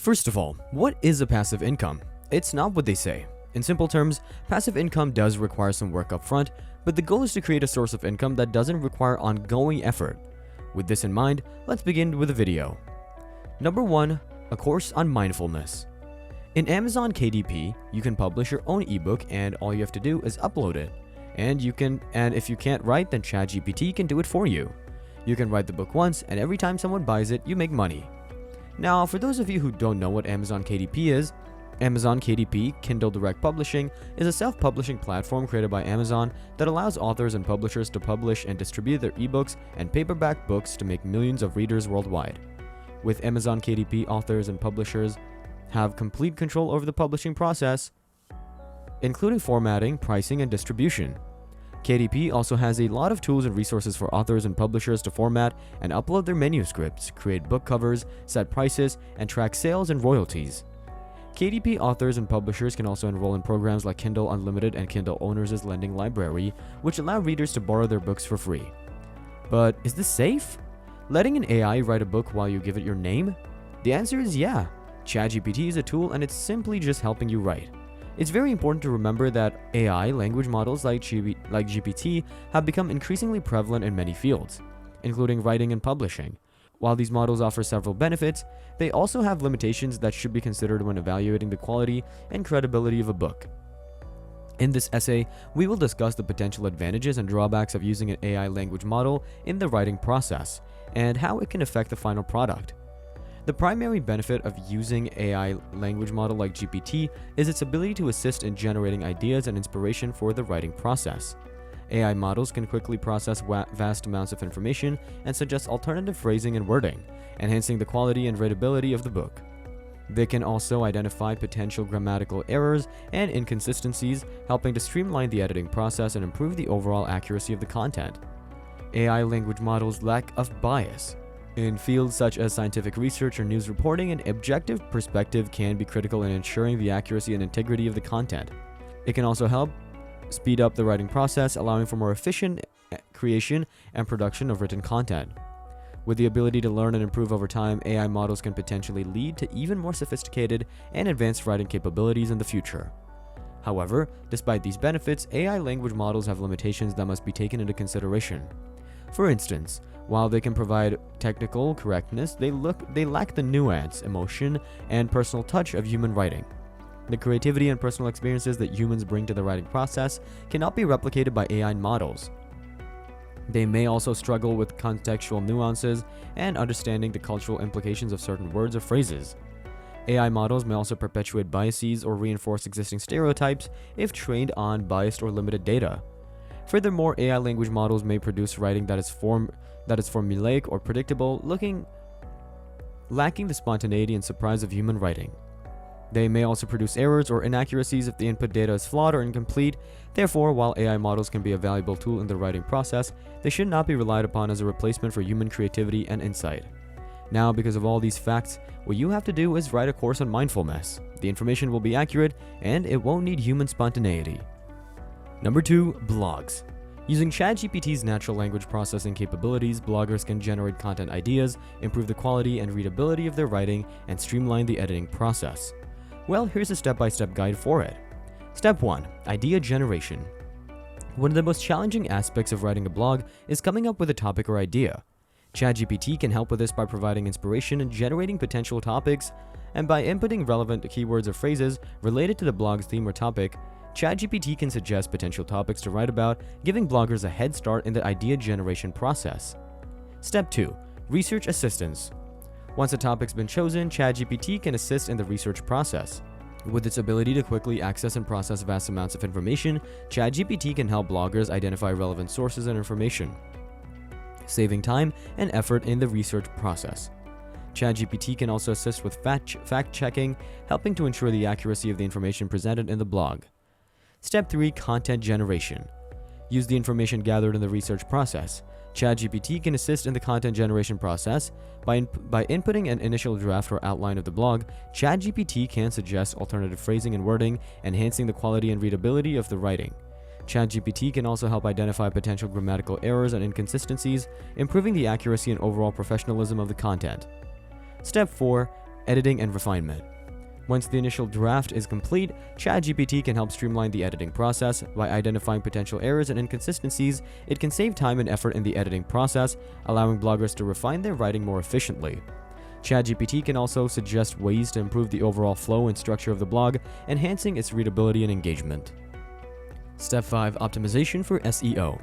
First of all, what is a passive income? It's not what they say. In simple terms, passive income does require some work up front, but the goal is to create a source of income that doesn't require ongoing effort. With this in mind, let's begin with a video. Number 1. A course on mindfulness. In Amazon KDP, you can publish your own ebook and all you have to do is upload it. And if you can't write, then ChatGPT can do it for you. You can write the book once, and every time someone buys it, you make money. Now, for those of you who don't know what Amazon KDP is, Amazon KDP, Kindle Direct Publishing, is a self-publishing platform created by Amazon that allows authors and publishers to publish and distribute their ebooks and paperback books to make millions of readers worldwide. With Amazon KDP, authors and publishers have complete control over the publishing process, including formatting, pricing, and distribution. KDP also has a lot of tools and resources for authors and publishers to format and upload their manuscripts, create book covers, set prices, and track sales and royalties. KDP authors and publishers can also enroll in programs like Kindle Unlimited and Kindle Owners' Lending Library, which allow readers to borrow their books for free. But is this safe? Letting an AI write a book while you give it your name? The answer is yeah. ChatGPT is a tool and it's simply just helping you write. It's very important to remember that AI language models like GPT have become increasingly prevalent in many fields, including writing and publishing. While these models offer several benefits, they also have limitations that should be considered when evaluating the quality and credibility of a book. In this essay, we will discuss the potential advantages and drawbacks of using an AI language model in the writing process, and how it can affect the final product. The primary benefit of using AI language model like GPT is its ability to assist in generating ideas and inspiration for the writing process. AI models can quickly process vast amounts of information and suggest alternative phrasing and wording, enhancing the quality and readability of the book. They can also identify potential grammatical errors and inconsistencies, helping to streamline the editing process and improve the overall accuracy of the content. AI language models lack of bias. In fields such as scientific research or news reporting, an objective perspective can be critical in ensuring the accuracy and integrity of the content. It can also help speed up the writing process, allowing for more efficient creation and production of written content. With the ability to learn and improve over time, AI models can potentially lead to even more sophisticated and advanced writing capabilities in the future. However, despite these benefits, AI language models have limitations that must be taken into consideration. For instance, while they can provide technical correctness, they lack the nuance, emotion, and personal touch of human writing. The creativity and personal experiences that humans bring to the writing process cannot be replicated by AI models. They may also struggle with contextual nuances and understanding the cultural implications of certain words or phrases. AI models may also perpetuate biases or reinforce existing stereotypes if trained on biased or limited data. Furthermore, AI language models may produce writing that is formulaic or predictable, lacking the spontaneity and surprise of human writing. They may also produce errors or inaccuracies if the input data is flawed or incomplete. Therefore, while AI models can be a valuable tool in the writing process, they should not be relied upon as a replacement for human creativity and insight. Now, because of all these facts, what you have to do is write a course on mindfulness. The information will be accurate, and it won't need human spontaneity. Number 2. Blogs. Using ChatGPT's natural language processing capabilities, bloggers can generate content ideas, improve the quality and readability of their writing, and streamline the editing process. Well, here's a step-by-step guide for it. Step 1. Idea generation. One of the most challenging aspects of writing a blog is coming up with a topic or idea. ChatGPT can help with this by providing inspiration and generating potential topics, and by inputting relevant keywords or phrases related to the blog's theme or topic, ChatGPT can suggest potential topics to write about, giving bloggers a head start in the idea generation process. Step 2. Research assistance. Once a topic's been chosen, ChatGPT can assist in the research process. With its ability to quickly access and process vast amounts of information, ChatGPT can help bloggers identify relevant sources and information, saving time and effort in the research process. ChatGPT can also assist with fact-checking, helping to ensure the accuracy of the information presented in the blog. Step 3. Content generation. Use the information gathered in the research process. ChatGPT can assist in the content generation process. By inputting an initial draft or outline of the blog, ChatGPT can suggest alternative phrasing and wording, enhancing the quality and readability of the writing. ChatGPT can also help identify potential grammatical errors and inconsistencies, improving the accuracy and overall professionalism of the content. Step 4. editing and refinement. Once the initial draft is complete, ChatGPT can help streamline the editing process. By identifying potential errors and inconsistencies, it can save time and effort in the editing process, allowing bloggers to refine their writing more efficiently. ChatGPT can also suggest ways to improve the overall flow and structure of the blog, enhancing its readability and engagement. Step 5. Optimization for SEO.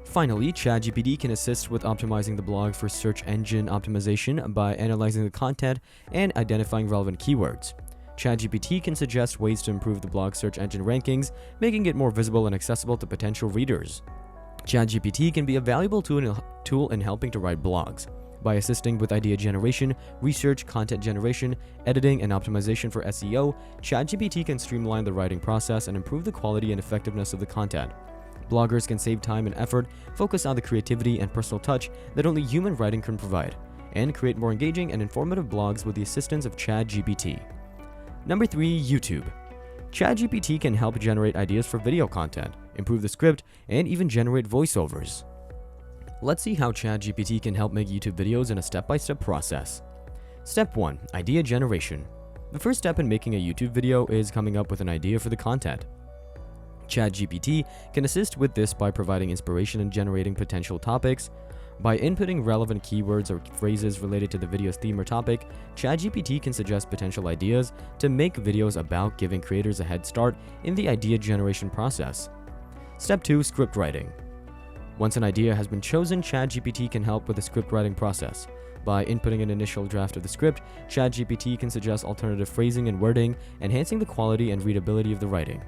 Finally, ChatGPT can assist with optimizing the blog for search engine optimization by analyzing the content and identifying relevant keywords. ChatGPT can suggest ways to improve the blog's search engine rankings, making it more visible and accessible to potential readers. ChatGPT can be a valuable tool in helping to write blogs. By assisting with idea generation, research, content generation, editing, and optimization for SEO, ChatGPT can streamline the writing process and improve the quality and effectiveness of the content. Bloggers can save time and effort, focus on the creativity and personal touch that only human writing can provide, and create more engaging and informative blogs with the assistance of ChatGPT. Number 3. YouTube. ChatGPT can help generate ideas for video content, improve the script, and even generate voiceovers. Let's see how ChatGPT can help make YouTube videos in a step-by-step process. Step 1. Idea generation. The first step in making a YouTube video is coming up with an idea for the content. ChatGPT can assist with this by providing inspiration and generating potential topics. By inputting relevant keywords or phrases related to the video's theme or topic, ChatGPT can suggest potential ideas to make videos about, giving creators a head start in the idea generation process. Step 2. Script writing. Once an idea has been chosen, ChatGPT can help with the script writing process. By inputting an initial draft of the script, ChatGPT can suggest alternative phrasing and wording, enhancing the quality and readability of the writing.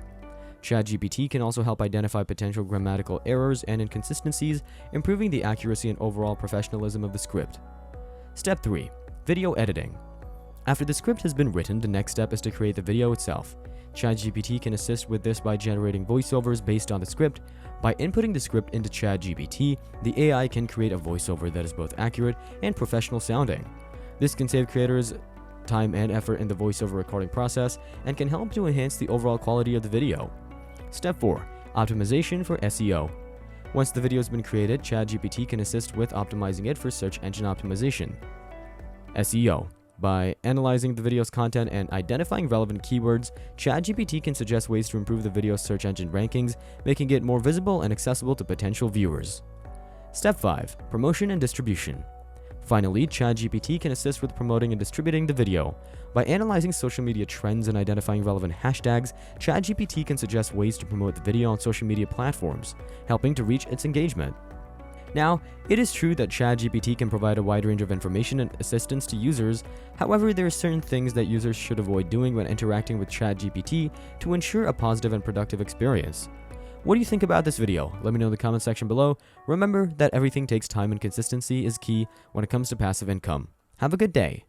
ChatGPT can also help identify potential grammatical errors and inconsistencies, improving the accuracy and overall professionalism of the script. Step 3. Video editing. After the script has been written, the next step is to create the video itself. ChatGPT can assist with this by generating voiceovers based on the script. By inputting the script into ChatGPT, the AI can create a voiceover that is both accurate and professional sounding. This can save creators time and effort in the voiceover recording process and can help to enhance the overall quality of the video. Step 4. Optimization for SEO. Once the video has been created, ChatGPT can assist with optimizing it for search engine optimization. SEO. By analyzing the video's content and identifying relevant keywords, ChatGPT can suggest ways to improve the video's search engine rankings, making it more visible and accessible to potential viewers. Step 5. Promotion and distribution. Finally, ChatGPT can assist with promoting and distributing the video. By analyzing social media trends and identifying relevant hashtags, ChatGPT can suggest ways to promote the video on social media platforms, helping to reach its engagement. Now, it is true that ChatGPT can provide a wide range of information and assistance to users. However, there are certain things that users should avoid doing when interacting with ChatGPT to ensure a positive and productive experience. What do you think about this video? Let me know in the comment section below. Remember that everything takes time and consistency is key when it comes to passive income. Have a good day.